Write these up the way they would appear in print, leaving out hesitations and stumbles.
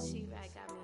She-Rag got me.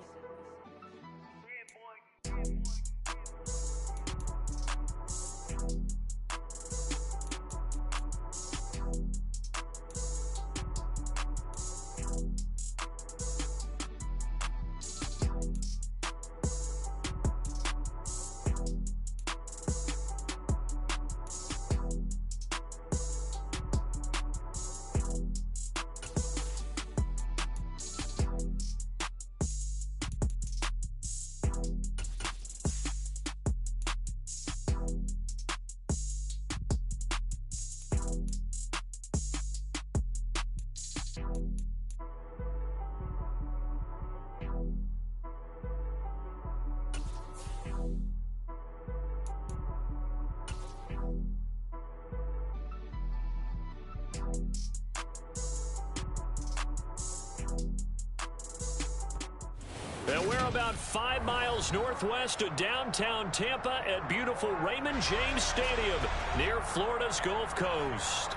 And we're about 5 miles northwest of downtown Tampa at beautiful Raymond James Stadium near Florida's Gulf Coast.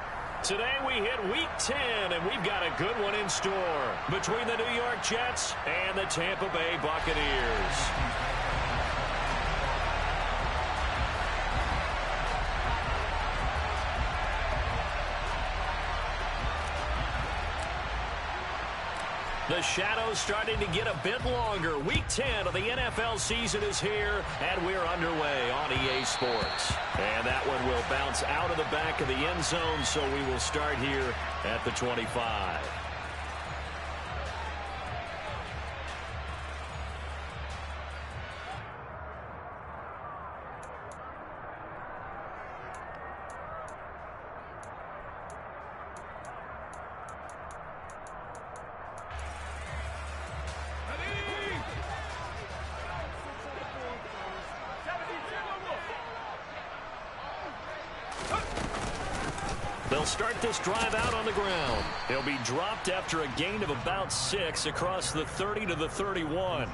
Today we hit Week 10, and we've got a good one in store between the New York Jets and the Tampa Bay Buccaneers. The shadow's starting to get a bit longer. Week 10 of the NFL season is here, and we're underway on EA Sports. And that one will bounce out of the back of the end zone, so we will start here at the 25. They'll start this drive out on the ground. He'll be dropped after a gain of about 6 across the 30 to the 31.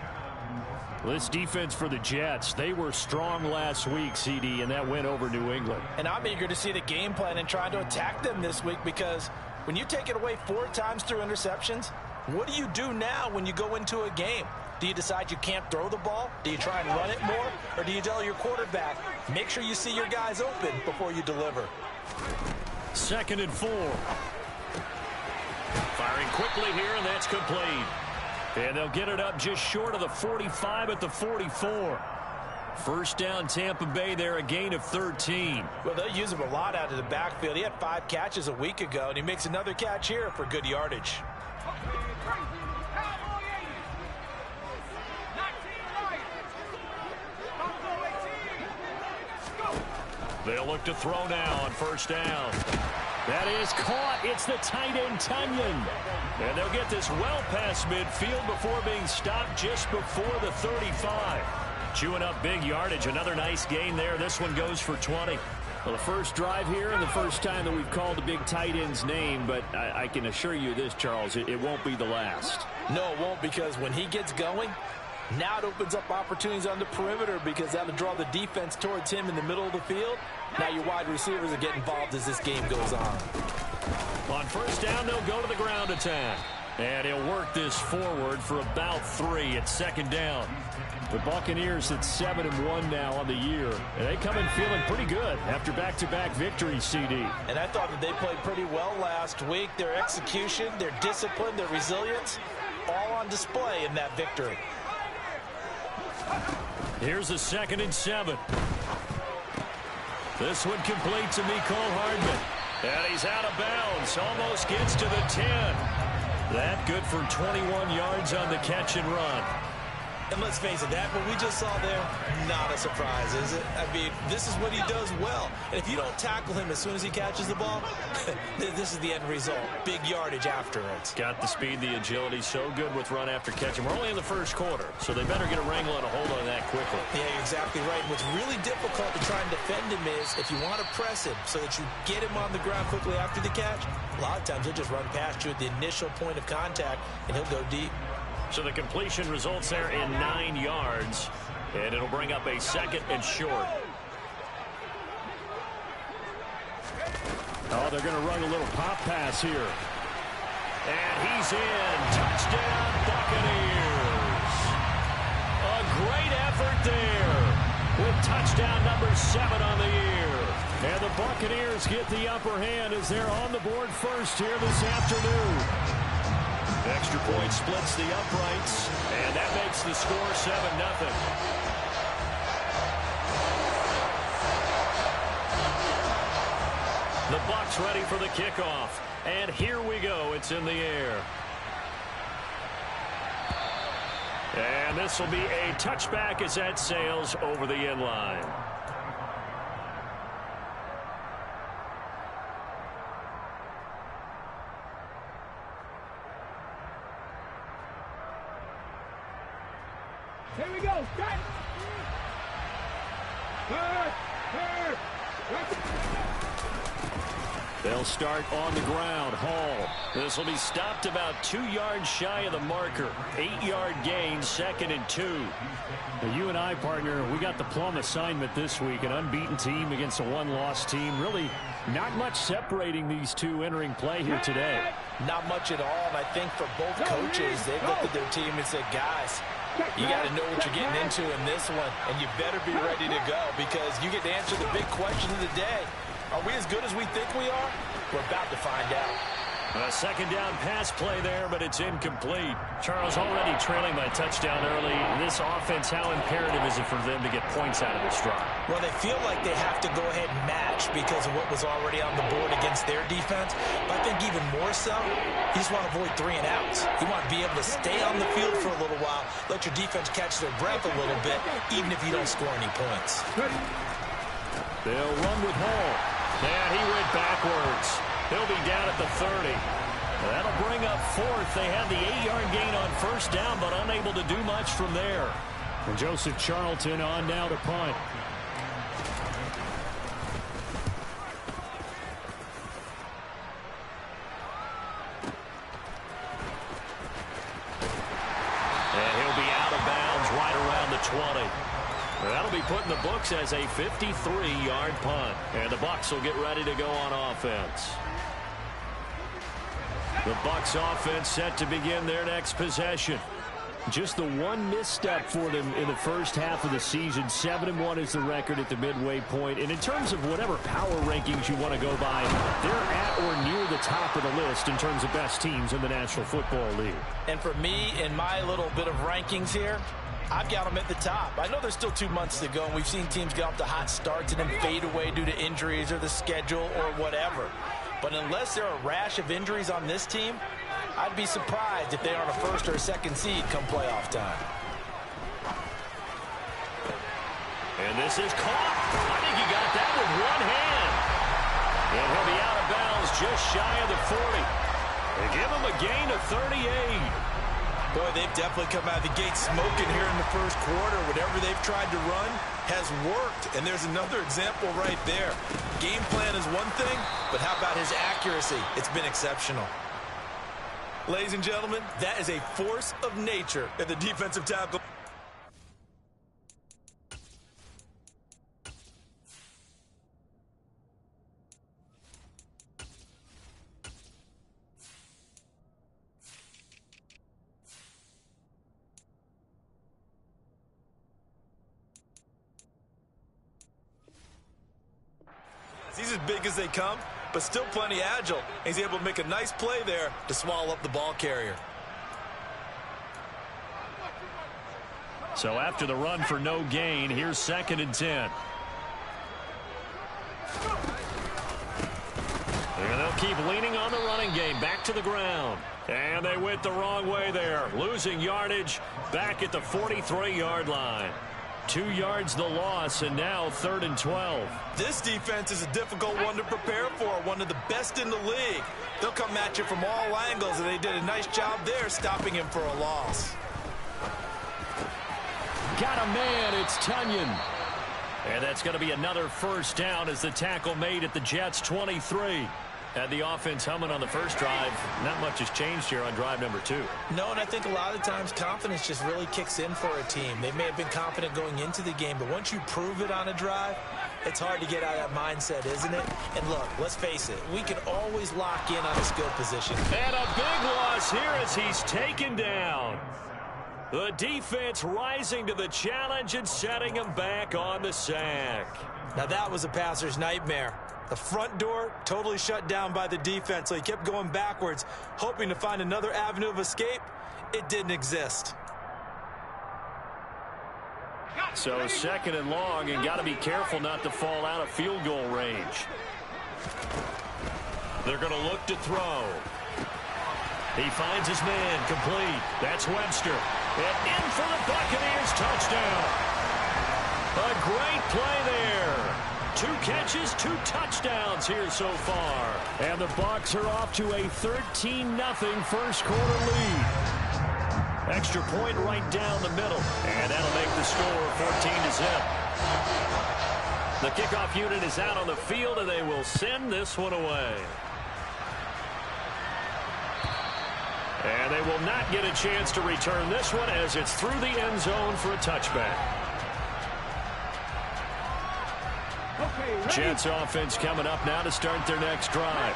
This defense for the Jets, they were strong last week, CD, and that went over New England. And I'm eager to see the game plan and try to attack them this week, because when you take it away 4 times through interceptions, what do you do now when you go into a game? Do you decide you can't throw the ball? Do you try and run it more? Or do you tell your quarterback, make sure you see your guys open before you deliver? 2nd and 4. Firing quickly here, and that's complete. And they'll get it up just short of the 45 at the 44. First down, Tampa Bay there, a gain of 13. Well, they'll use him a lot out of the backfield. He had 5 catches a week ago, and he makes another catch here for good yardage. They'll look to throw now on first down. That is caught. It's the tight end, Tunyon. And they'll get this well past midfield before being stopped just before the 35. Chewing up big yardage. Another nice gain there. This one goes for 20. Well, the first drive here and the first time that we've called the big tight end's name, but I can assure you this, Charles, it won't be the last. No, it won't, because when he gets going, now it opens up opportunities on the perimeter, because that'll draw the defense towards him in the middle of the field. Now your wide receivers are getting involved as this game goes on. On first down, they'll go to the ground attack. And he'll work this forward for about 3 at 2nd down. The Buccaneers at 7-1 now on the year. And they come in feeling pretty good after back-to-back victories, CD. And I thought that they played pretty well last week. Their execution, their discipline, their resilience, all on display in that victory. Here's a 2nd and 7. This one complete to Mecole Hardman. And he's out of bounds. Almost gets to the 10. That good for 21 yards on the catch and run. And let's face it, that what we just saw there, not a surprise, is it? I mean, this is what he does well. And if you don't tackle him as soon as he catches the ball, this is the end result. Big yardage afterwards. Got the speed, the agility, so good with run after catch. And we're only in the first quarter, so they better get a wrangle and a hold on that quickly. Yeah, you're exactly right. And what's really difficult to try and defend him is if you want to press him so that you get him on the ground quickly after the catch, a lot of times he'll just run past you at the initial point of contact, and he'll go deep. So the completion results there in 9 yards, and it'll bring up a 2nd and short. Oh, they're going to run a little pop pass here. And he's in. Touchdown, Buccaneers. A great effort there with touchdown number 7 on the year. And the Buccaneers get the upper hand as they're on the board first here this afternoon. Extra point splits the uprights, and that makes the score 7-0. The Bucs ready for the kickoff. And here we go. It's in the air. And this will be a touchback as that sails over the end line. Here we go. Start. They'll start on the ground. Hall. This will be stopped about 2 yards shy of the marker. 8-yard gain, 2nd and 2. Now, you and I, partner, we got the plum assignment this week. An unbeaten team against a one-loss team. Really not much separating these two entering play here today. Not much at all, and I think for both coaches, they've looked at their team and said, guys, you got to know what you're getting into in this one, and you better be ready to go because you get to answer the big question of the day. Are we as good as we think we are? We're about to find out. A second down pass play there, but it's incomplete. Charles, already trailing by touchdown early. This offense, how imperative is it for them to get points out of this drive? Well, they feel like they have to go ahead and match because of what was already on the board against their defense. But I think even more so, you just want to avoid 3 and outs. You want to be able to stay on the field for a little while, let your defense catch their breath a little bit, even if you don't score any points. They'll run with Hall. And he went backwards. He'll be down at the 30. That'll bring up 4th. They had the 8-yard gain on first down, but unable to do much from there. And Joseph Charlton on now to punt. And he'll be out of bounds right around the 20. That'll be put in the books as a 53-yard punt. And the Bucs will get ready to go on offense. The Bucs offense set to begin their next possession. Just the one misstep for them in the first half of the season. 7-1 is the record at the midway point. And in terms of whatever power rankings you want to go by, they're at or near the top of the list in terms of best teams in the National Football League. And for me, in my little bit of rankings here, I've got them at the top. I know there's still 2 months to go, and we've seen teams get off to hot starts and then fade away due to injuries or the schedule or whatever. But unless there are a rash of injuries on this team, I'd be surprised if they aren't a 1st or a 2nd seed come playoff time. And this is caught. I think he got that with one hand. And he'll be out of bounds just shy of the 40. They give him a gain of 38. Boy, they've definitely come out of the gate smoking here in the first quarter. Whatever they've tried to run has worked. And there's another example right there. Game plan is one thing, but how about his accuracy? It's been exceptional. Ladies and gentlemen, that is a force of nature at the defensive tackle. He's as big as they come, but still plenty agile. He's able to make a nice play there to swallow up the ball carrier. So after the run for no gain, here's 2nd and 10. And they'll keep leaning on the running game. Back to the ground. And they went the wrong way there. Losing yardage back at the 43-yard line. 2 yards the loss, and now 3rd and 12. This defense is a difficult one to prepare for, one of the best in the league. They'll come at you from all angles, and they did a nice job there stopping him for a loss. Got a man, it's Tunyon. And that's going to be another first down as the tackle made at the Jets' 23. Had the offense humming on the first drive. Not much has changed here on drive number 2. No, and I think a lot of times confidence just really kicks in for a team. They may have been confident going into the game, but once you prove it on a drive, It's hard to get out of that mindset, isn't it? And look, let's face it, we can always lock in on a skill position. And a big loss here as he's taken down. The defense rising to the challenge and setting him back on the sack. Now that was a passer's nightmare. The front door totally shut down by the defense, so he kept going backwards, hoping to find another avenue of escape. It didn't exist. So second and long, and got to be careful not to fall out of field goal range. They're going to look to throw. He finds his man, complete. That's Webster. And in for the Buccaneers, touchdown. A great play there. 2 catches, 2 touchdowns here so far. And the Bucs are off to a 13-0 first quarter lead. Extra point right down the middle. And that'll make the score 14-0. The kickoff unit is out on the field, and they will send this one away. And they will not get a chance to return this one as it's through the end zone for a touchback. Jets offense coming up now to start their next drive.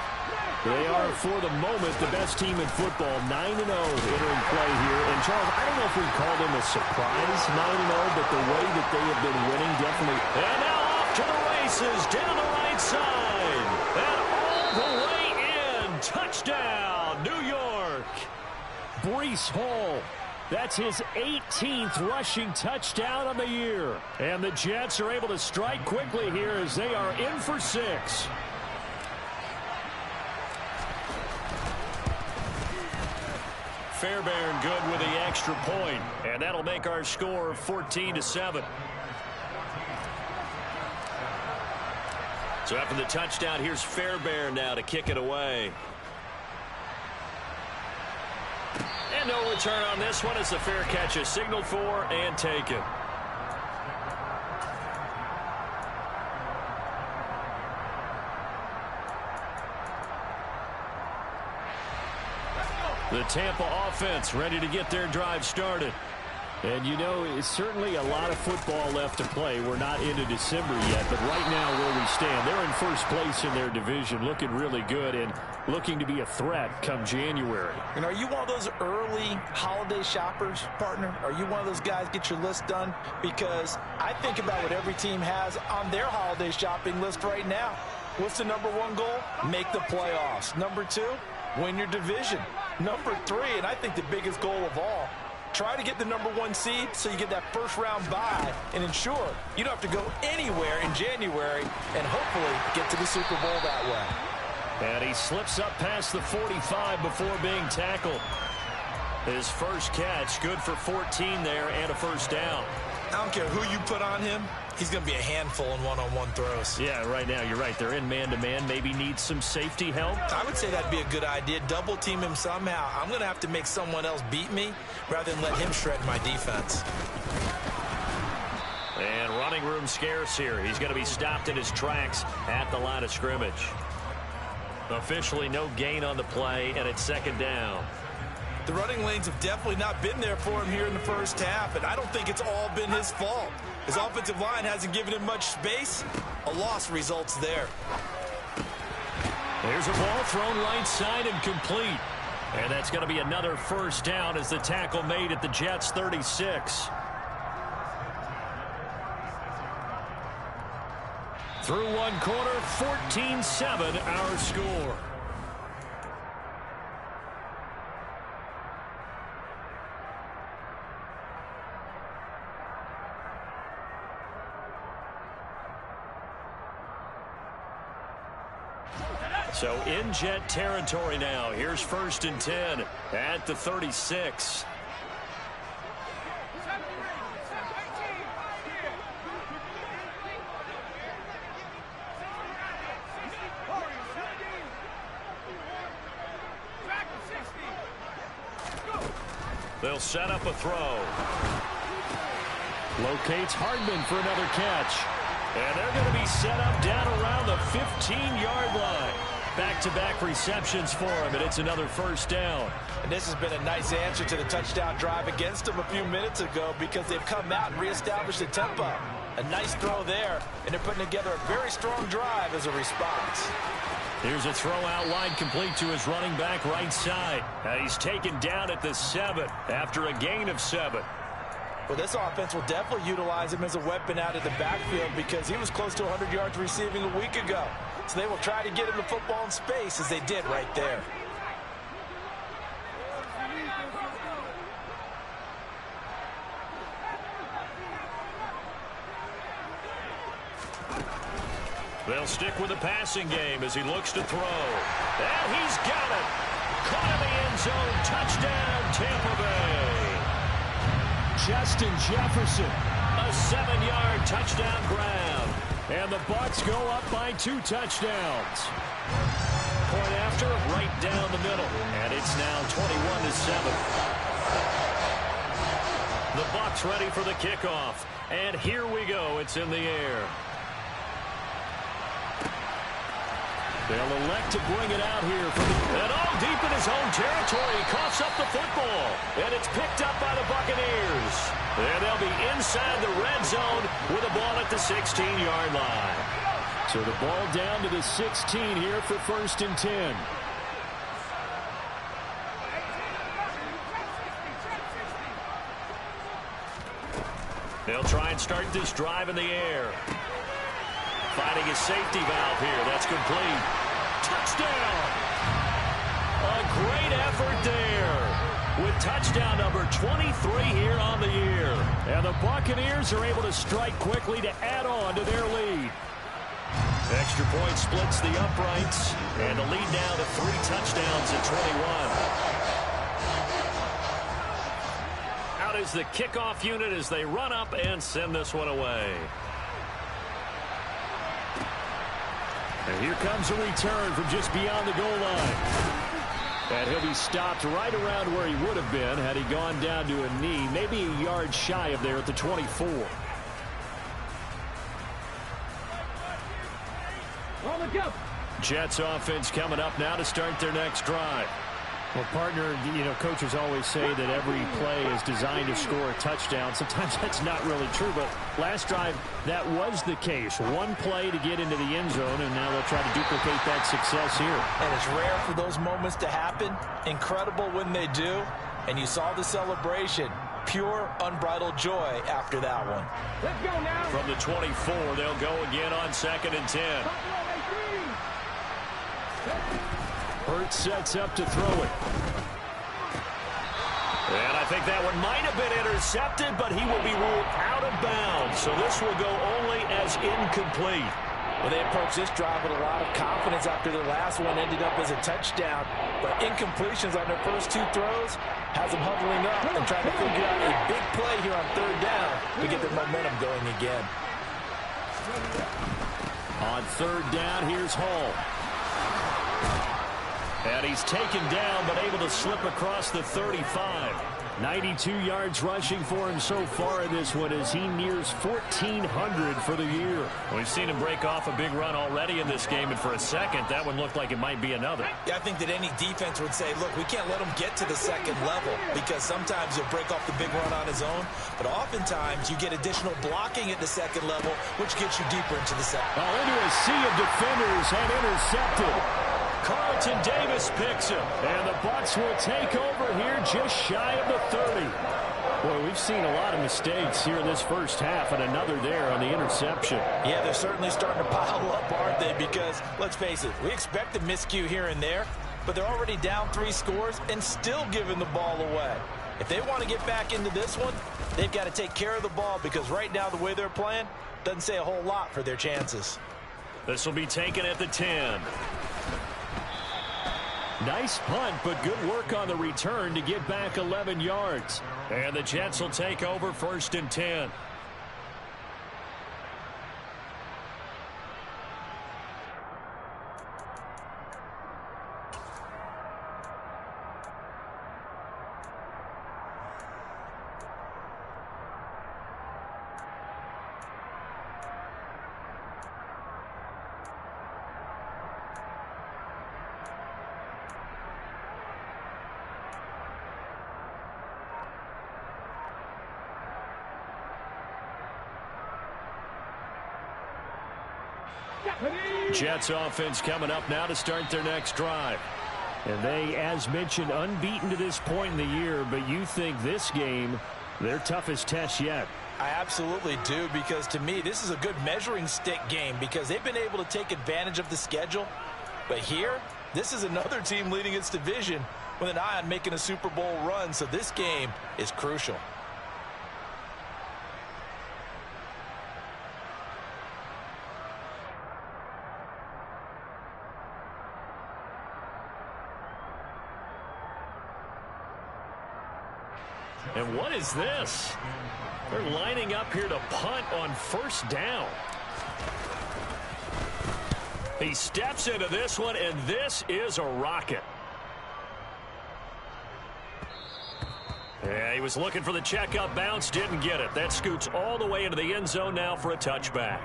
They are, for the moment, the best team in football, 9-0 entering play here. And, Charles, I don't know if we'd call them a surprise 9-0, but the way that they have been winning definitely. And now off to the races, down the right side. And all the way in. Touchdown, New York. Breece Hall. That's his 18th rushing touchdown of the year. And the Jets are able to strike quickly here as they are in for 6. Fairbairn good with the extra point, and that'll make our score 14-7. So after the touchdown, here's Fairbairn now to kick it away. And no return on this one as the fair catch is signaled for and taken. The Tampa offense ready to get their drive started. And, you know, it's certainly a lot of football left to play. We're not into December yet, but right now where we stand, they're in first place in their division, looking really good and looking to be a threat come January. And are you one of those early holiday shoppers, partner? Are you one of those guys get your list done? Because I think about what every team has on their holiday shopping list right now. What's the #1 goal? Make the playoffs. #2, win your division. #3, and I think the biggest goal of all, try to get the #1 seed so you get that first-round bye and ensure you don't have to go anywhere in January and hopefully get to the Super Bowl that way. And he slips up past the 45 before being tackled. His first catch, good for 14 there and a first down. I don't care who you put on him. He's going to be a handful in one-on-one throws. Yeah, right now, you're right. They're in man-to-man. Maybe need some safety help. I would say that'd be a good idea. Double team him somehow. I'm going to have to make someone else beat me rather than let him shred my defense. And running room scarce here. He's going to be stopped in his tracks at the line of scrimmage. Officially no gain on the play, and it's second down. The running lanes have definitely not been there for him here in the first half, and I don't think it's all been his fault. His offensive line hasn't given him much space. A loss results there. There's a ball thrown right side and complete. And that's going to be another first down as the tackle made at the Jets' 36. Through one quarter, 14-7 our score. So in Jet territory now. Here's 1st and 10 at the 36. They'll set up a throw. Locates Hardman for another catch. And they're going to be set up down around the 15-yard line. Back-to-back receptions for him, and it's another first down. And this has been a nice answer to the touchdown drive against them a few minutes ago because they've come out and reestablished the tempo. A nice throw there, and they're putting together a very strong drive as a response. Here's a throw out line complete to his running back right side. He's taken down at the 7 after a gain of 7. Well, this offense will definitely utilize him as a weapon out of the backfield because he was close to 100 yards receiving a week ago. So they will try to get him the football in space as they did right there. They'll stick with the passing game as he looks to throw. And he's got it. Caught in the end zone. Touchdown, Tampa Bay. Justin Jefferson. A 7-yard touchdown grab. And the Bucs go up by 2 touchdowns. Point after, right down the middle. And it's now 21-7. The Bucs ready for the kickoff. And here we go. It's in the air. They'll elect to bring it out here. And all deep in his own territory. He coughs up the football. And it's picked up by the Buccaneers. And they'll be inside the red zone with the ball at the 16-yard line. So the ball down to the 16 here for 1st and 10. They'll try and start this drive in the air. Finding a safety valve here. That's complete. Touchdown! A great effort there with touchdown number 23 here on the year. And the Buccaneers are able to strike quickly to add on to their lead. Extra point splits the uprights. And the lead now to 3 touchdowns at 21. Out is the kickoff unit as they run up and send this one away. And here comes a return from just beyond the goal line. And he'll be stopped right around where he would have been had he gone down to a knee, maybe a yard shy of there at the 24. On the go. Jets offense coming up now to start their next drive. Well, partner, coaches always say that every play is designed to score a touchdown. Sometimes that's not really true, but last drive, that was the case. One play to get into the end zone, and now they'll try to duplicate that success here. And it's rare for those moments to happen. Incredible when they do. And you saw the celebration. Pure, unbridled joy after that one. Let's go now. From the 24, they'll go again on 2nd and 10. Hurts sets up to throw it. And I think that one might have been intercepted, but he will be ruled out of bounds. So this will go only as incomplete. Well, they approached this drive with a lot of confidence after the last one ended up as a touchdown. But incompletions on their first 2 throws has them huddling up and trying to figure out a big play here on 3rd down to get their momentum going again. On 3rd down, here's Hall. And he's taken down, but able to slip across the 35. 92 yards rushing for him so far in this one as he nears 1,400 for the year. Well, we've seen him break off a big run already in this game, and for a second, that one looked like it might be another. Yeah, I think that any defense would say, look, we can't let him get to the 2nd level because sometimes he'll break off the big run on his own, but oftentimes you get additional blocking at the 2nd level, which gets you deeper into the 2nd. Oh, into a sea of defenders and intercepted. Carlton Davis picks him. And the Bucs will take over here just shy of the 30. Boy, we've seen a lot of mistakes here in this first half, and another there on the interception. Yeah, they're certainly starting to pile up, aren't they? Because, let's face it, we expect a miscue here and there, but they're already down 3 scores and still giving the ball away. If they want to get back into this one, they've got to take care of the ball because right now the way they're playing doesn't say a whole lot for their chances. This will be taken at the 10. Nice punt, but good work on the return to get back 11 yards. And the Jets will take over 1st and 10. Jets offense coming up now to start their next drive. And they, as mentioned, unbeaten to this point in the year, but you think this game, their toughest test yet? I absolutely do, because to me, this is a good measuring stick game because they've been able to take advantage of the schedule. But here, this is another team leading its division with an eye on making a Super Bowl run, so this game is crucial. And what is this? They're lining up here to punt on first down. He steps into this one, and this is a rocket. Yeah, he was looking for the checkup bounce, didn't get it. That scoots all the way into the end zone now for a touchback.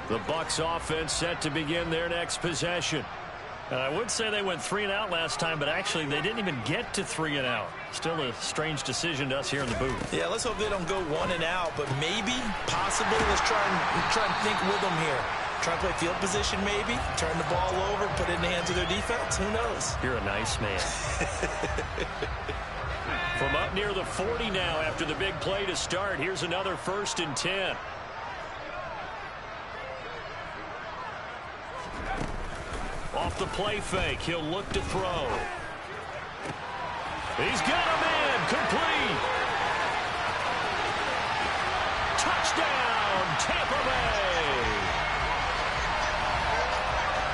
The Bucs offense set to begin their next possession. And I would say they went 3 and out last time, but actually they didn't even get to 3 and out. Still a strange decision to us here in the booth. Yeah, let's hope they don't go 1 and out, but maybe, possibly, let's try and think with them here. Try and play field position maybe, turn the ball over, put it in the hands of their defense. Who knows? You're a nice man. From up near the 40 now after the big play to start, here's another 1st and 10. Off the play fake, he'll look to throw. He's got a man, complete. Touchdown, Tampa Bay.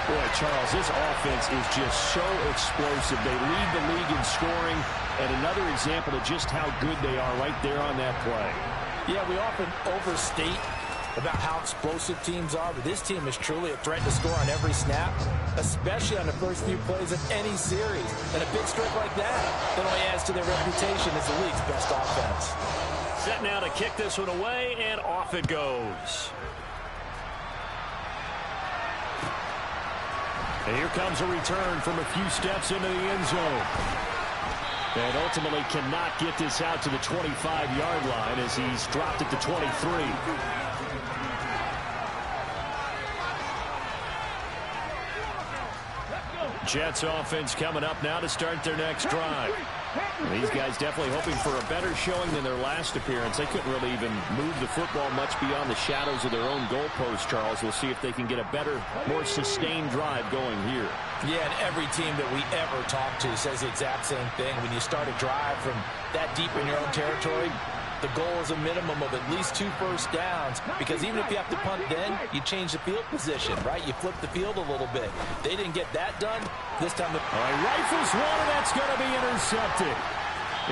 Boy, Charles, this offense is just so explosive. They lead the league in scoring, and another example of just how good they are right there on that play. Yeah, we often overstate about how explosive teams are, but this team is truly a threat to score on every snap, especially on the first few plays of any series. And a big strike like that only adds to their reputation as the league's best offense. Set now to kick this one away, and off it goes. And here comes a return from a few steps into the end zone. And ultimately cannot get this out to the 25-yard line as he's dropped it to 23. Jets offense coming up now to start their next drive. These guys definitely hoping for a better showing than their last appearance. They couldn't really even move the football much beyond the shadows of their own goalpost, Charles. We'll see if they can get a better, more sustained drive going here. Yeah, and every team that we ever talk to says the exact same thing. When you start a drive from that deep in your own territory, the goal is a minimum of at least 2 first downs, because even if you have to punt then, you change the field position, right? You flip the field a little bit. They didn't get that done. This time the rifles one, and that's going to be intercepted.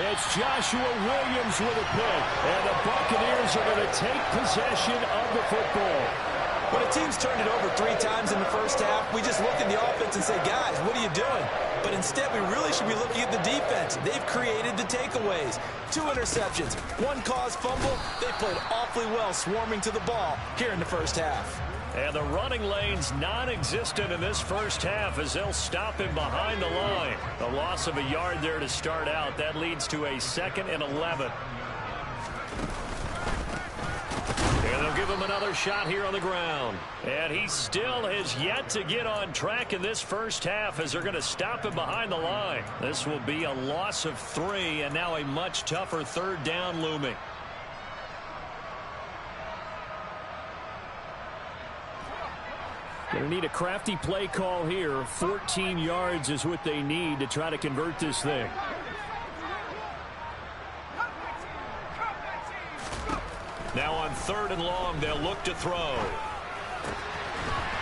It's Joshua Williams with a pick, and the Buccaneers are going to take possession of the football. When a team's turned it over 3 times in the first half, we just look at the offense and say, guys, what are you doing? But instead, we really should be looking at the defense. They've created the takeaways. 2 interceptions, 1 caused fumble. They played awfully well swarming to the ball here in the first half. And the running lane's non-existent in this first half as they'll stop him behind the line. A loss of a yard there to start out. That leads to a 2nd and 11. And they'll give him another shot here on the ground. And he still has yet to get on track in this first half as they're going to stop him behind the line. This will be a loss of 3, and now a much tougher 3rd down looming. Going to need a crafty play call here. 14 yards is what they need to try to convert this thing. Now on 3rd and long, they'll look to throw.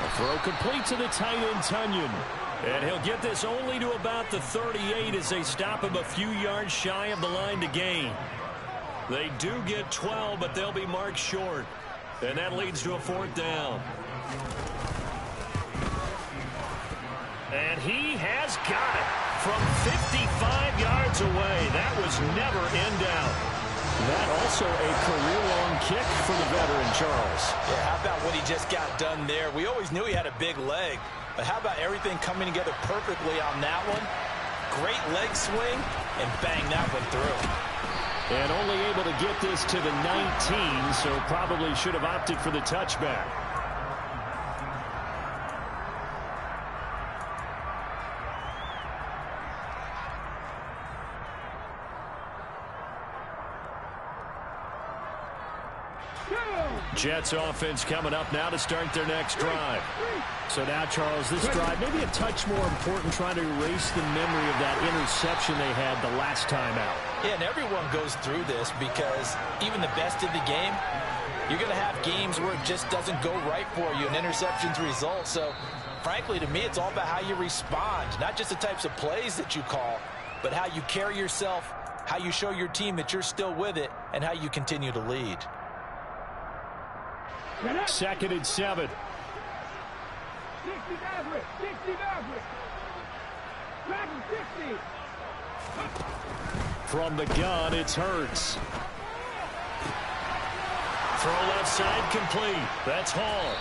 A throw complete to the tight end, Tunyon. And he'll get this only to about the 38 as they stop him a few yards shy of the line to gain. They do get 12, but they'll be marked short. And that leads to a 4th down. And he has got it from 55 yards away. That was never in doubt. That also a career-long kick for the veteran, Charles. Yeah, how about what he just got done there? We always knew he had a big leg, But how about everything coming together perfectly on that one? Great leg swing, and bang, that one through. And only able to get this to the 19, so probably should have opted for the touchback. Jets offense coming up now to start their next drive. So now, Charles, this drive maybe a touch more important, trying to erase the memory of that interception they had the last time out. Yeah, and everyone goes through this because even the best of the game, you're going to have games where it just doesn't go right for you, and interceptions result. So, frankly, to me, it's all about how you respond, not just the types of plays that you call, but how you carry yourself, how you show your team that you're still with it, and how you continue to lead. 2nd and 7. 60. From the gun, it's Hurts. Throw left side complete. That's Hall.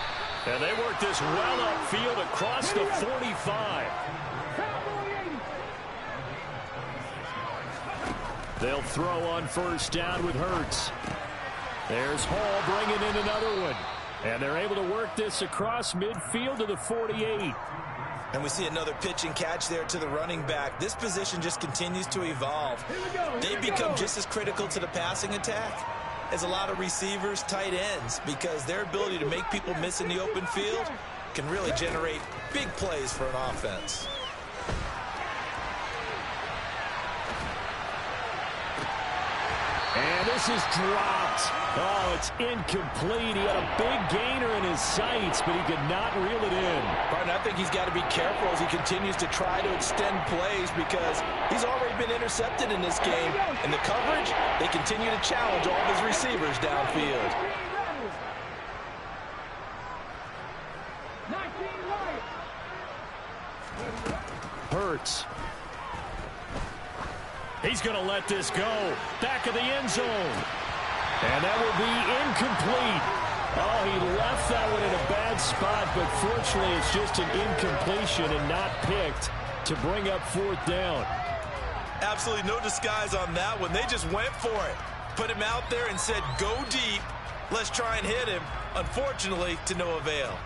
And they work this well upfield across the 45. They'll throw on 1st down with Hurts. There's Hall bringing in another one. And they're able to work this across midfield to the 48. And we see another pitch and catch there to the running back. This position just continues to evolve. They become just as critical to the passing attack as a lot of receivers, tight ends, because their ability to make people miss in the open field can really generate big plays for an offense. And this is dropped. Oh, it's incomplete. He had a big gainer in his sights, but he could not reel it in. Pardon, I think he's got to be careful as he continues to try to extend plays because he's already been intercepted in this game. And the coverage, they continue to challenge all of his receivers downfield. Hurts. He's going to let this go. Back of the end zone. And that will be incomplete. Oh, he left that one in a bad spot, but fortunately it's just an incompletion and not picked to bring up 4th down. Absolutely no disguise on that one. They just went for it. Put him out there and said, go deep. Let's try and hit him. Unfortunately, to no avail.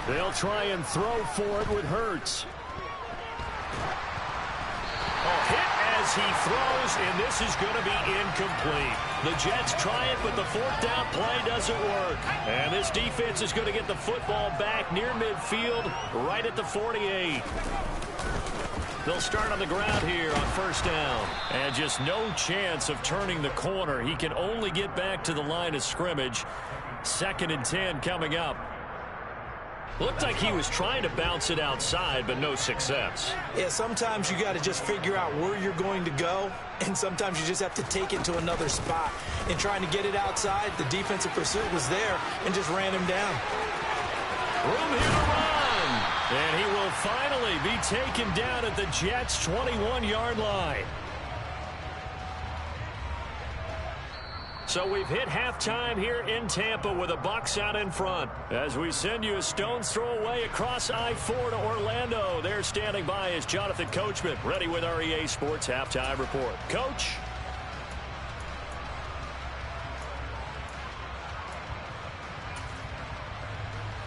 They'll try and throw for it with Hurts. Hit as he throws, and this is going to be incomplete. The Jets try it, but the 4th down play doesn't work. And this defense is going to get the football back near midfield, right at the 48. They'll start on the ground here on 1st down. And just no chance of turning the corner. He can only get back to the line of scrimmage. 2nd and 10 coming up. Looked like he was trying to bounce it outside, but no success. Yeah, sometimes you got to just figure out where you're going to go, and sometimes you just have to take it to another spot. In trying to get it outside, the defensive pursuit was there and just ran him down. Room here to run. And he will finally be taken down at the Jets' 21-yard line. So we've hit halftime here in Tampa with the Bucs out in front. As we send you a stone's throw away across I-4 to Orlando. There standing by is Jonathan Coachman, ready with our EA Sports Halftime Report. Coach.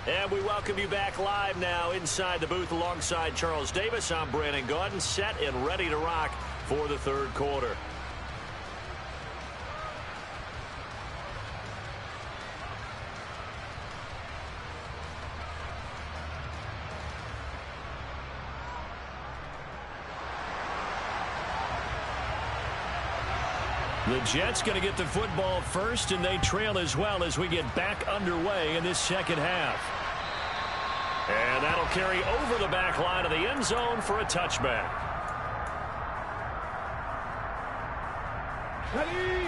And we welcome you back live now inside the booth alongside Charles Davis. I'm Brandon Gaudin, set and ready to rock for the 3rd quarter. The Jets going to get the football first, and they trail as well as we get back underway in this 2nd half. And that'll carry over the back line of the end zone for a touchback.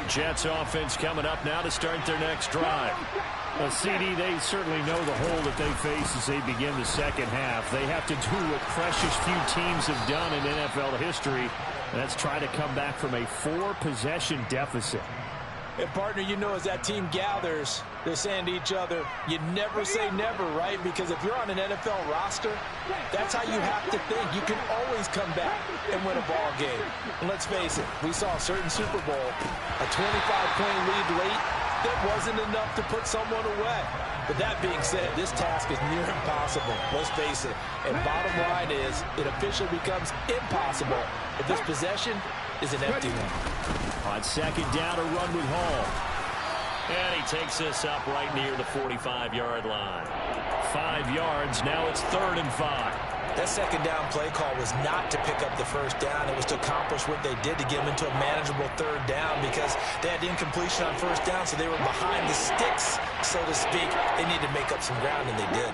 Jets offense coming up now to start their next drive. Well, CD, they certainly know the hole that they face as they begin the second half. They have to do what precious few teams have done in NFL history, and that's try to come back from a 4-possession deficit. And, partner, you know, as that team gathers, they're saying to each other, you never say never, right? Because if you're on an NFL roster, that's how you have to think. You can always come back and win a ball game. And let's face it, we saw a certain Super Bowl, a 25-point lead late, that wasn't enough to put someone away. But that being said, this task is near impossible. Let's face it. And bottom line is, it officially becomes impossible if this possession is an empty one. On second down, a run with Hall. And he takes this up right near the 45-yard line. 5 yards, now it's 3rd and 5. That second down play call was not to pick up the first down. It was to accomplish what they did to get them into a manageable 3rd down because they had incompletion on first down, so they were behind the sticks, so to speak. They needed to make up some ground, and they did.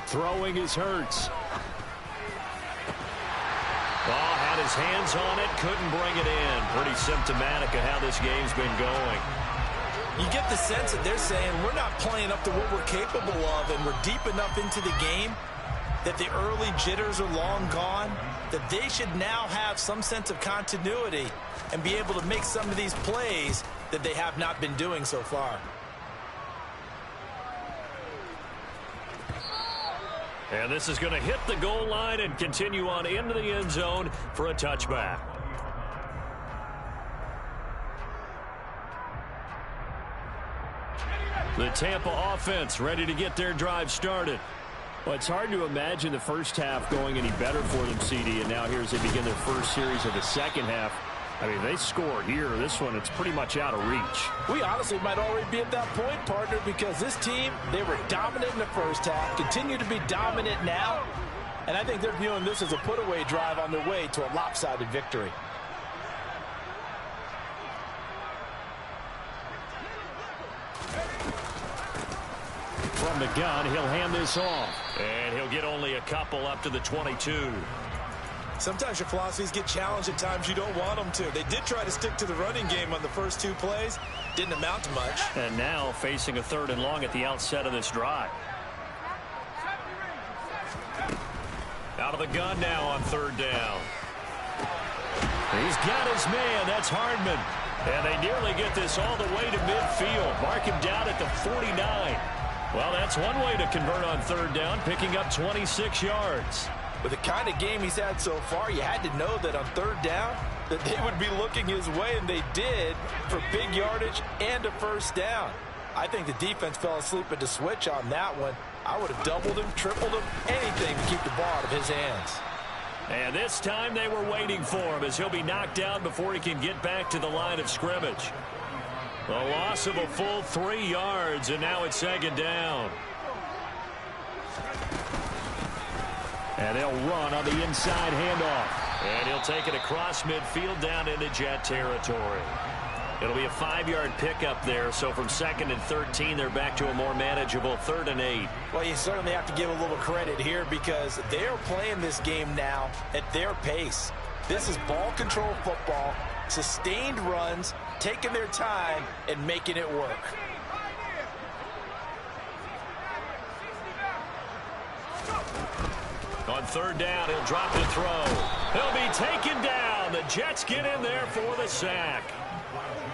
Throwing is Hurts. Ball had his hands on it, couldn't bring it in. Pretty symptomatic of how this game's been going. You get the sense that they're saying we're not playing up to what we're capable of, and we're deep enough into the game that the early jitters are long gone, that they should now have some sense of continuity and be able to make some of these plays that they have not been doing so far. And this is going to hit the goal line and continue on into the end zone for a touchback. The Tampa offense ready to get their drive started. Well, it's hard to imagine the first half going any better for them, CD, and now here as they begin their first series of the second half. I mean, they score here. This one, it's pretty much out of reach. We honestly might already be at that point, partner, because this team, they were dominant in the first half, continue to be dominant now, and I think they're viewing this as a put-away drive on their way to a lopsided victory. From the gun, he'll hand this off. And he'll get only a couple up to the 22. Sometimes your philosophies get challenged at times you don't want them to. They did try to stick to the running game on the first 2 plays. Didn't amount to much. And now facing a 3rd and long at the outset of this drive. Out of the gun now on 3rd down. He's got his man. That's Hardman. And they nearly get this all the way to midfield. Mark him down at the 49. Well, that's one way to convert on 3rd down, picking up 26 yards. With the kind of game he's had so far, you had to know that on 3rd down that they would be looking his way, and they did, for big yardage and a first down. I think the defense fell asleep at the switch on that one. I would have doubled him, tripled him, anything to keep the ball out of his hands. And this time they were waiting for him as he'll be knocked down before he can get back to the line of scrimmage. The loss of a full 3 yards, and now it's 2nd down. And they'll run on the inside handoff. And he'll take it across midfield down into Jet territory. It'll be a 5-yard pickup there, so from 2nd and 13, they're back to a more manageable 3rd and 8. Well, you certainly have to give a little credit here because they're playing this game now at their pace. This is ball control football, sustained runs, taking their time, and making it work. On 3rd down, he'll drop the throw. He'll be taken down. The Jets get in there for the sack.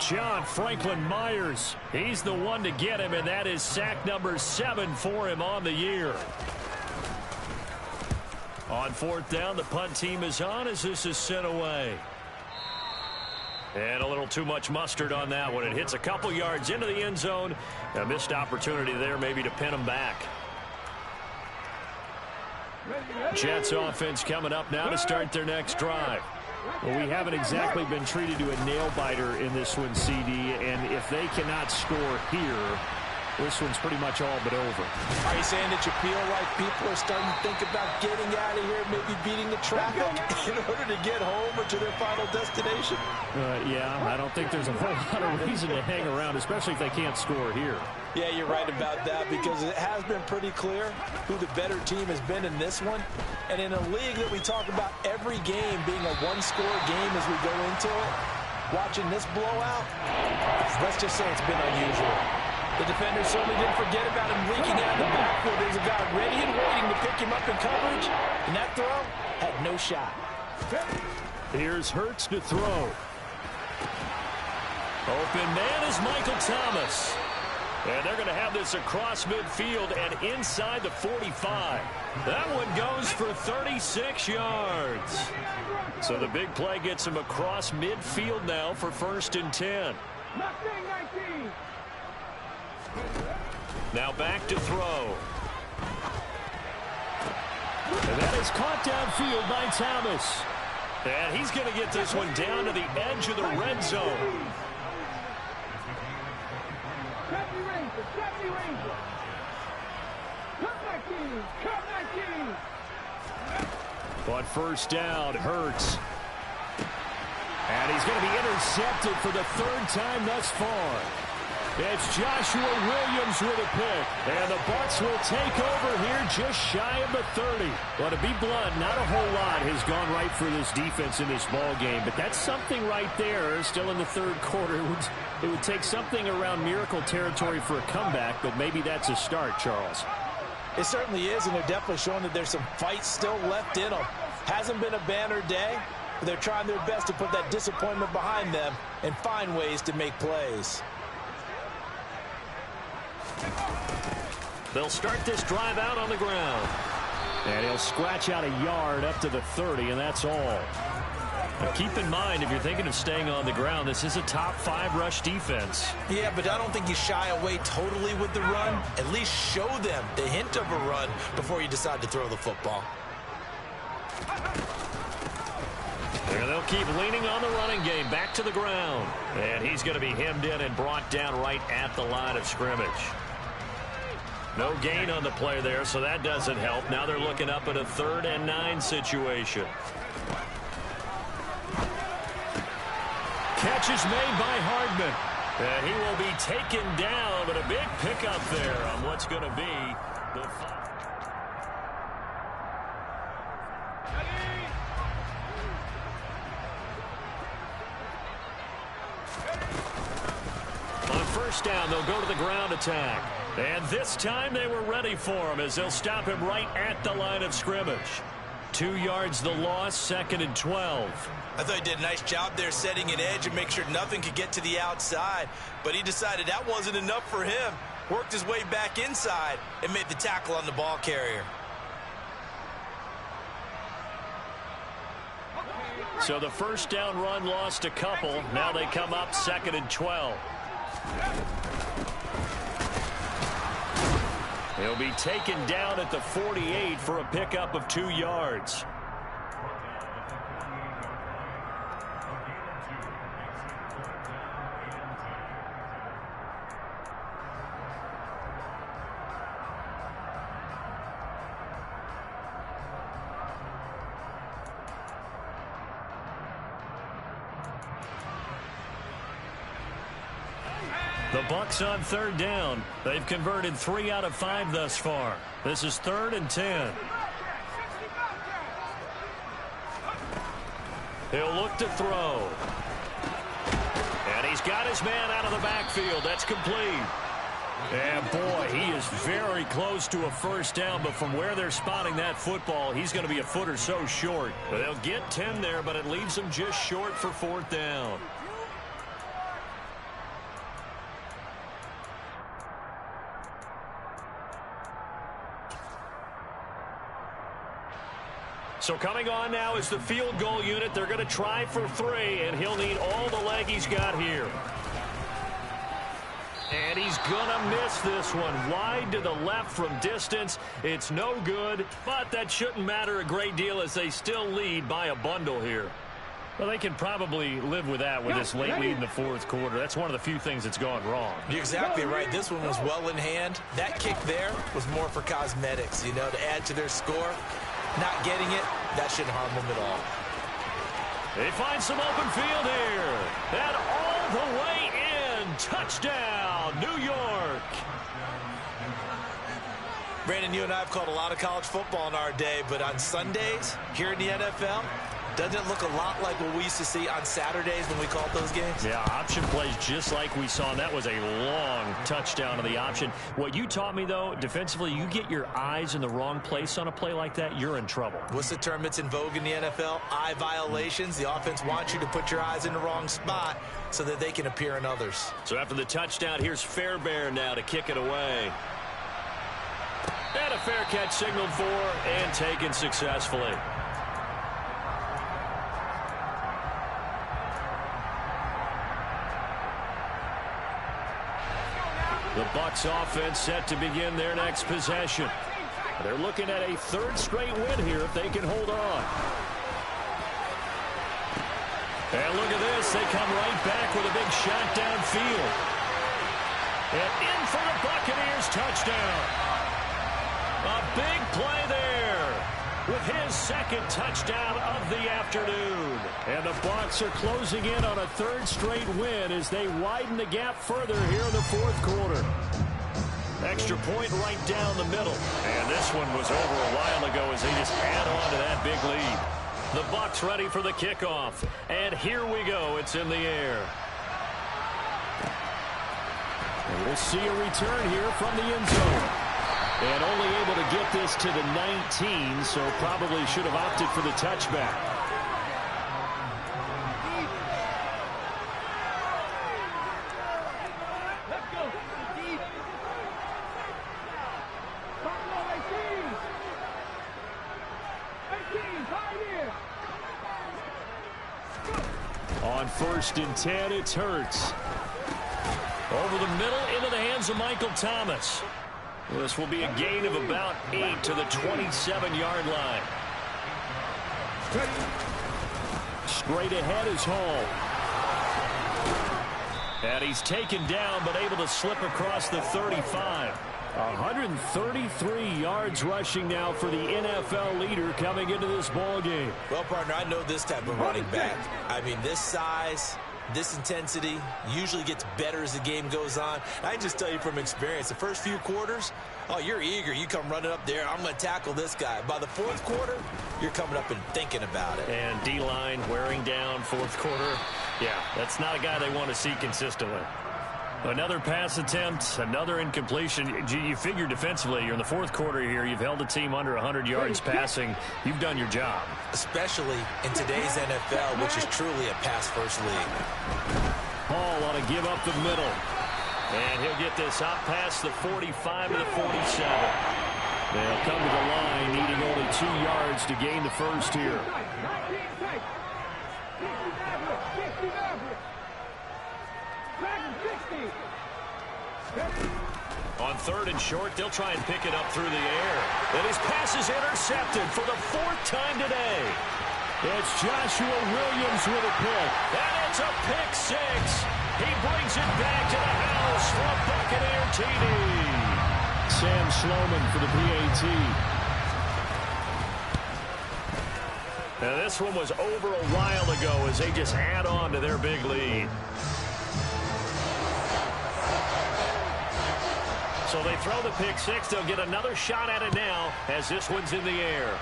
John Franklin Myers, he's the one to get him, and that is sack number 7 for him on the year. On 4th down, the punt team is on as this is sent away. And a little too much mustard on that one. It hits a couple yards into the end zone. A missed opportunity there maybe to pin them back. Jets offense coming up now to start their next drive. Well, we haven't exactly been treated to a nail-biter in this one, CD, and if they cannot score here, this one's pretty much all but over. Are you saying that you feel like people are starting to think about getting out of here, maybe beating the traffic in order to get home or to their final destination? Yeah, I don't think there's a whole lot of reason to hang around, especially if they can't score here. Yeah, you're right about that because it has been pretty clear who the better team has been in this one. And in a league that we talk about every game being a one-score game as we go into it, watching this blowout, let's just say it's been unusual. The defender certainly didn't forget about him leaking out in the backfield. There's a guy ready and waiting to pick him up in coverage, and that throw had no shot. Here's Hurts to throw. Open man is Michael Thomas. And they're going to have this across midfield and inside the 45. That one goes for 36 yards. So the big play gets him across midfield now for 1st and 10. Now back to throw. And that is caught downfield by Thomas. And he's going to get this one down to the edge of the red zone. On 1st down, Hurts. And he's going to be intercepted for the 3rd time thus far. It's Joshua Williams with a pick. And the Bucs will take over here just shy of the 30. Well, to be blunt, not a whole lot has gone right for this defense in this ball game. But that's something right there. Still in the 3rd quarter. It would take something around miracle territory for a comeback. But maybe that's a start, Charles. It certainly is, and they're definitely showing that there's some fight still left in them. Hasn't been a banner day, but they're trying their best to put that disappointment behind them and find ways to make plays. They'll start this drive out on the ground. And he'll scratch out a yard up to the 30, and that's all. Now keep in mind, if you're thinking of staying on the ground, this is a top 5 rush defense. Yeah, but I don't think you shy away totally with the run. At least show them the hint of a run before you decide to throw the football. And they'll keep leaning on the running game back to the ground. And he's going to be hemmed in and brought down right at the line of scrimmage. No gain on the play there, so that doesn't help. Now they're looking up at a 3rd and 9 situation. Catch is made by Hardman. And he will be taken down, but a big pickup there on what's going to be the... On 1st down, they'll go to the ground attack. And this time they were ready for him as they'll stop him right at the line of scrimmage. 2 yards the loss, 2nd and 12. I thought he did a nice job there setting an edge and make sure nothing could get to the outside. But he decided that wasn't enough for him. Worked his way back inside and made the tackle on the ball carrier. So the 1st down run lost a couple. Now they come up 2nd and 12. He'll be taken down at the 48 for a pickup of 2 yards. The Bucs on 3rd down. They've converted 3 out of 5 thus far. This is 3rd and 10. He'll look to throw. And he's got his man out of the backfield. That's complete. And boy, he is very close to a 1st down, but from where they're spotting that football, he's going to be a foot or so short. They'll get 10 there, but it leaves them just short for 4th down. So coming on now is the field goal unit. They're going to try for 3, and he'll need all the leg he's got here. And he's going to miss this one. Wide to the left from distance. It's no good, but that shouldn't matter a great deal as they still lead by a bundle here. Well, they can probably live with that with this late lead in the 4th quarter. That's one of the few things that's gone wrong. You're exactly right. This one was well in hand. That kick there was more for cosmetics, you know, to add to their score. Not getting it, that shouldn't harm them at all. They find some open field here. And all the way in. Touchdown, touchdown, New York. Brandon, you and I have called a lot of college football in our day, but on Sundays here in the NFL, doesn't it look a lot like what we used to see on Saturdays when we called those games? Yeah, option plays just like we saw, and that was a long touchdown of the option. What you taught me, though, defensively, you get your eyes in the wrong place on a play like that, you're in trouble. What's the term that's in vogue in the NFL? Eye violations. The offense wants you to put your eyes in the wrong spot so that they can appear in others. So after the touchdown, here's Fairbairn now to kick it away. And a fair catch signaled for and taken successfully. The Bucs offense set to begin their next possession. They're looking at a third straight win here if they can hold on. And look at this. They come right back with a big shot downfield. And in for the Buccaneers touchdown. A big play there with his second touchdown of the afternoon. And the Bucs are closing in on a third straight win as they widen the gap further here in the fourth quarter. Extra point right down the middle. And this one was over a while ago as they just add on to that big lead. The Bucs ready for the kickoff. And here we go. It's in the air. And we'll see a return here from the end zone. And only able to get this to the 19, so probably should have opted for the touchback. Let's go. Deep. Buffalo 18. 18, right here. On 1st and 10, it's Hurts. Over the middle into the hands of Michael Thomas. This will be a gain of about 8 to the 27-yard line. Straight ahead is Hall. And he's taken down but able to slip across the 35. 133 yards rushing now for the NFL leader coming into this ball game. Well, partner, I know this type of running back. I mean, this size, this intensity usually gets better as the game goes on. I can just tell you from experience, the first few quarters, oh, you're eager. You come running up there, I'm going to tackle this guy. By the fourth quarter, you're coming up and thinking about it. And D-line wearing down fourth quarter. Yeah, that's not a guy they want to see consistently. Another pass attempt, another incompletion. You figure defensively, you're in the fourth quarter here. You've held the team under 100 yards passing. You've done your job. Especially in today's NFL, which is truly a pass-first league. Hall ought to give up the middle. And he'll get this out past the 45 to the 47. They'll come to the line, needing only 2 yards to gain the first here. On 3rd and short, they'll try and pick it up through the air. And his pass is intercepted for the 4th time today. It's Joshua Williams with a pick. And it's a pick 6. He brings it back to the house for a Buccaneer TD. Sam Sloman for the PAT. Now this one was over a while ago as they just add on to their big lead. So they throw the pick 6. They'll get another shot at it now as this one's in the air.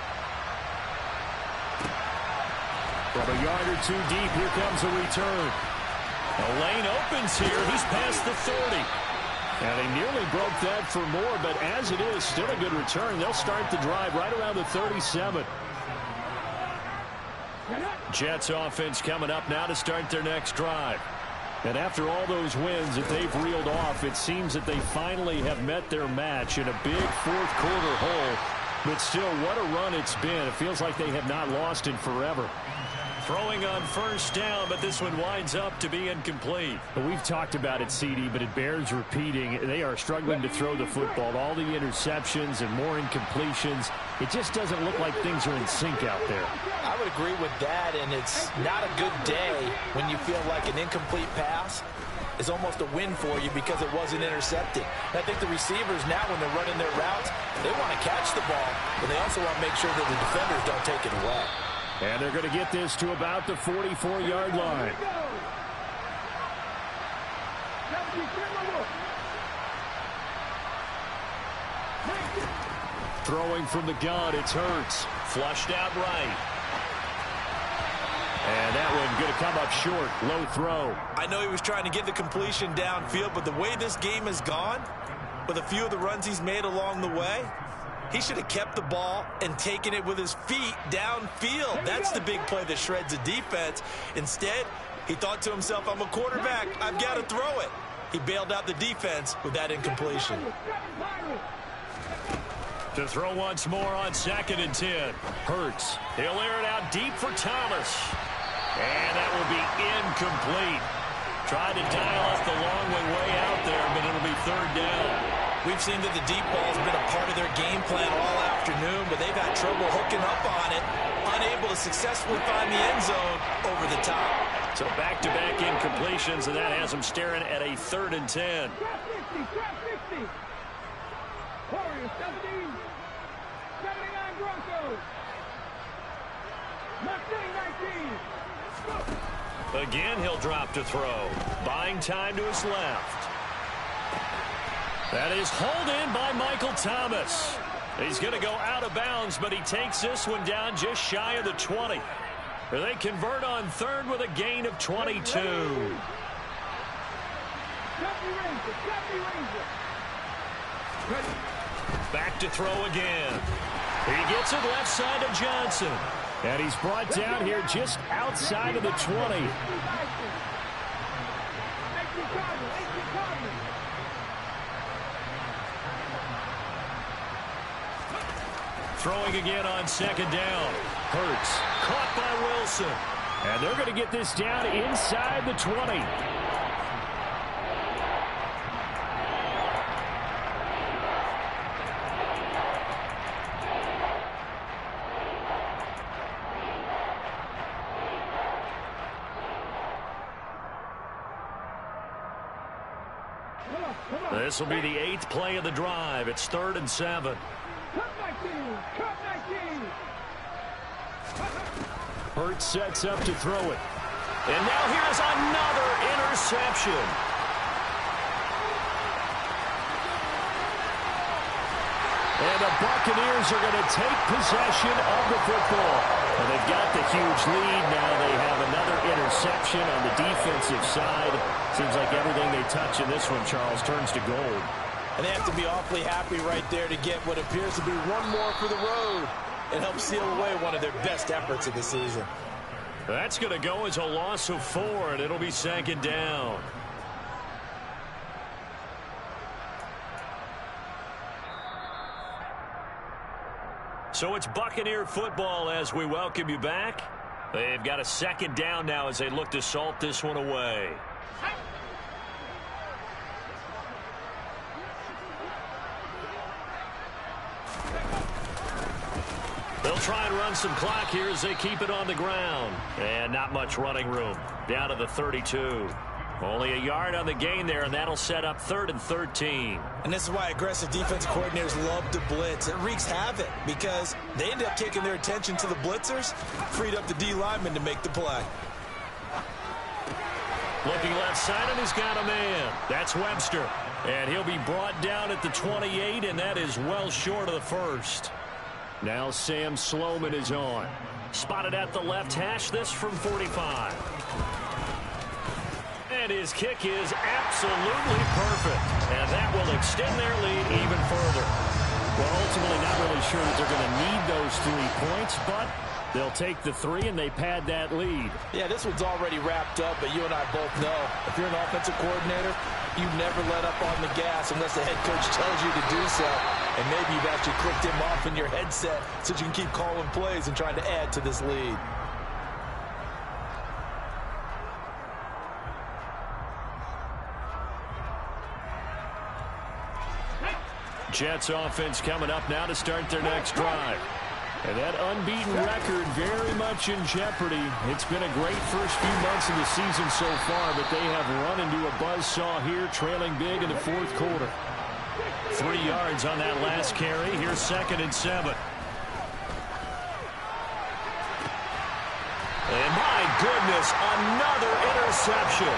From a yard or 2 deep, here comes a return. The lane opens here. He's past the 30. And they nearly broke that for more, but as it is, still a good return. They'll start the drive right around the 37. Jets offense coming up now to start their next drive. And after all those wins that they've reeled off, it seems that they finally have met their match in a big fourth quarter hole. But still, what a run it's been. It feels like they have not lost in forever. Throwing on 1st down, but this one winds up to be incomplete. We've talked about it, CD, but it bears repeating. They are struggling to throw the football. All the interceptions and more incompletions. It just doesn't look like things are in sync out there. I would agree with that, and it's not a good day when you feel like an incomplete pass is almost a win for you because it wasn't intercepted. And I think the receivers now, when they're running their routes, they want to catch the ball, but they also want to make sure that the defenders don't take it away. And they're going to get this to about the 44-yard line. throwing from the gun. It's Hurts. Flushed out right. And that one going to come up short. Low throw. I know he was trying to get the completion downfield, but the way this game has gone, with a few of the runs he's made along the way, he should have kept the ball and taken it with his feet downfield. That's the big play that shreds a defense. Instead, he thought to himself, I'm a quarterback. I've got to throw it. He bailed out the defense with that incompletion. To throw once more on 2nd and 10. Hurts. He'll air it out deep for Thomas. And that will be incomplete. Tried to dial up the long way out there, but it'll be 3rd down. We've seen that the deep ball has been a part of their game plan all afternoon, but they've had trouble hooking up on it, unable to successfully find the end zone over the top. So back-to-back incompletions, and that has them staring at a 3rd and 10. Trap 60. Warriors 17. 79 Broncos. Mustang 19. Again, he'll drop to throw. Buying time to his left. That is hauled in by Michael Thomas. He's going to go out of bounds, but he takes this one down just shy of the 20. They convert on 3rd with a gain of 22. Back to throw again. He gets it left side to Johnson. And he's brought down here just outside of the 20. Throwing again on 2nd down. Hurts. Caught by Wilson. And they're going to get this down inside the 20. This will be the 8th play of the drive. It's 3rd and 7. Hurts sets up to throw it. And now here's another interception. And the Buccaneers are going to take possession of the football. And they've got the huge lead. Now they have another interception on the defensive side. Seems like everything they touch in this one, Charles, turns to gold. And they have to be awfully happy right there to get what appears to be one more for the road and help seal away one of their best efforts of the season. That's going to go as a loss of 4, and it'll be 2nd down. So it's Buccaneer football as we welcome you back. They've got a 2nd down now as they look to salt this one away. They'll try and run some clock here as they keep it on the ground. And not much running room. Down to the 32. Only a yard on the gain there, and that'll set up 3rd and 13. And this is why aggressive defensive coordinators love to blitz. It wreaks havoc because they end up taking their attention to the blitzers, freed up the D lineman to make the play. Looking left side, and he's got a man. That's Webster. And he'll be brought down at the 28, and that is well short of the 1st. Now Sam Sloman is on. Spotted at the left hash, this from 45. And his kick is absolutely perfect. And that will extend their lead even further. Well, ultimately not really sure that they're going to need those 3 points, but they'll take the 3 and they pad that lead. Yeah, this one's already wrapped up, but you and I both know if you're an offensive coordinator, you never let up on the gas unless the head coach tells you to do so. And maybe you've actually clicked him off in your headset so you can keep calling plays and trying to add to this lead. Jets offense coming up now to start their next drive. And that unbeaten record very much in jeopardy. It's been a great first few months of the season so far, but they have run into a buzzsaw here, trailing big in the 4th quarter. 3 yards on that last carry. Here's 2nd and 7. And my goodness, another interception.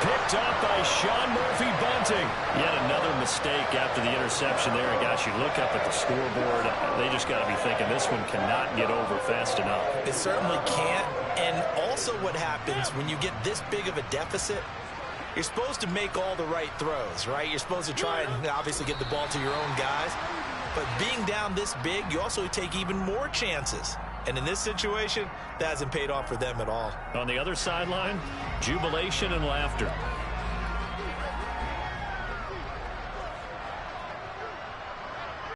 Picked up by Sean Murphy Bunting. Yet another mistake after the interception there. And gosh, you look up at the scoreboard, they just got to be thinking this one cannot get over fast enough. It certainly can't. And also what happens when you get this big of a deficit, you're supposed to make all the right throws, right? You're supposed to try and obviously get the ball to your own guys. But being down this big, you also take even more chances. And in this situation, that hasn't paid off for them at all. On the other sideline, jubilation and laughter.